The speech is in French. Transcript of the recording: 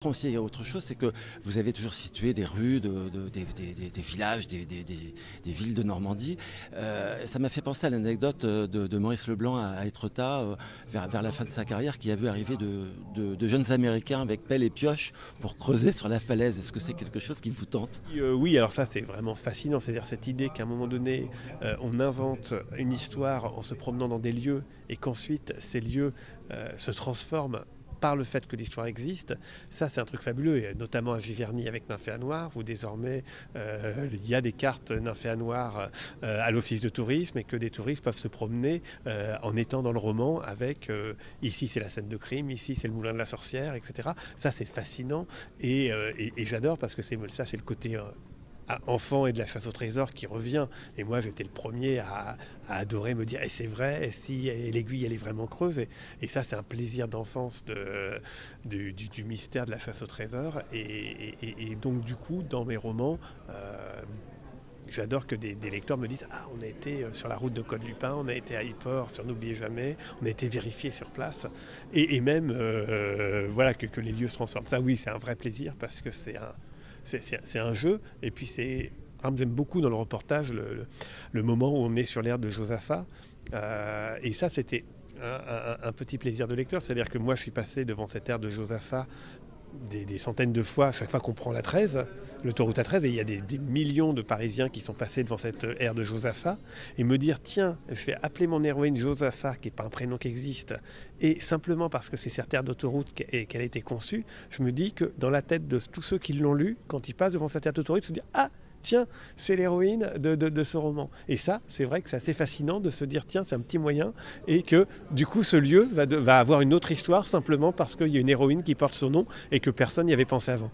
Aussi, il y a autre chose, c'est que vous avez toujours situé des rues, des villages, des villes de Normandie. Ça m'a fait penser à l'anecdote de Maurice Leblanc à Étretat, vers la fin de sa carrière, qui a vu arriver de jeunes Américains avec pelle et pioche pour creuser sur la falaise. Est-ce que c'est quelque chose qui vous tente? Oui, alors ça c'est vraiment fascinant, c'est-à-dire cette idée qu'à un moment donné, on invente une histoire en se promenant dans des lieux et qu'ensuite ces lieux se transforment par le fait que l'histoire existe. Ça c'est un truc fabuleux, et notamment à Giverny avec Nymphéa-Noir, où désormais il y a des cartes Nymphéa-Noir à l'office de tourisme, et que des touristes peuvent se promener en étant dans le roman avec ici c'est la scène de crime, ici c'est le moulin de la sorcière, etc. Ça c'est fascinant, et j'adore, parce que ça c'est le côté enfant et de la chasse au trésor qui revient. Et moi j'étais le premier à adorer me dire, et c'est vrai, et si et l'aiguille elle est vraiment creuse, et ça c'est un plaisir d'enfance du mystère de la chasse au trésor, et donc du coup dans mes romans j'adore que des lecteurs me disent, ah, on a été sur la route de Côte-du-Pin, on a été à Yport sur N'oubliez jamais, on a été vérifié sur place, et même voilà, que les lieux se transforment. Ça oui, c'est un vrai plaisir, parce que c'est un jeu, et puis j'aime beaucoup dans le reportage le moment où on est sur l'ère de Josaphat, et ça c'était un petit plaisir de lecteur, c'est-à-dire que moi je suis passé devant cette ère de Josaphat des centaines de fois, à chaque fois qu'on prend la 13, l'autoroute A13, et il y a des millions de Parisiens qui sont passés devant cette ère de Josaphat, et me dire, tiens, je vais appeler mon héroïne Josaphat, qui n'est pas un prénom qui existe, et simplement parce que c'est cette aire d'autoroute qu'elle a été conçue, je me dis que dans la tête de tous ceux qui l'ont lu, quand ils passent devant cette aire d'autoroute, ils se disent, ah, tiens, c'est l'héroïne de ce roman. Et ça, c'est vrai que c'est assez fascinant de se dire, tiens, c'est un petit moyen, et que du coup, ce lieu va avoir une autre histoire, simplement parce qu'il y a une héroïne qui porte son nom et que personne n'y avait pensé avant.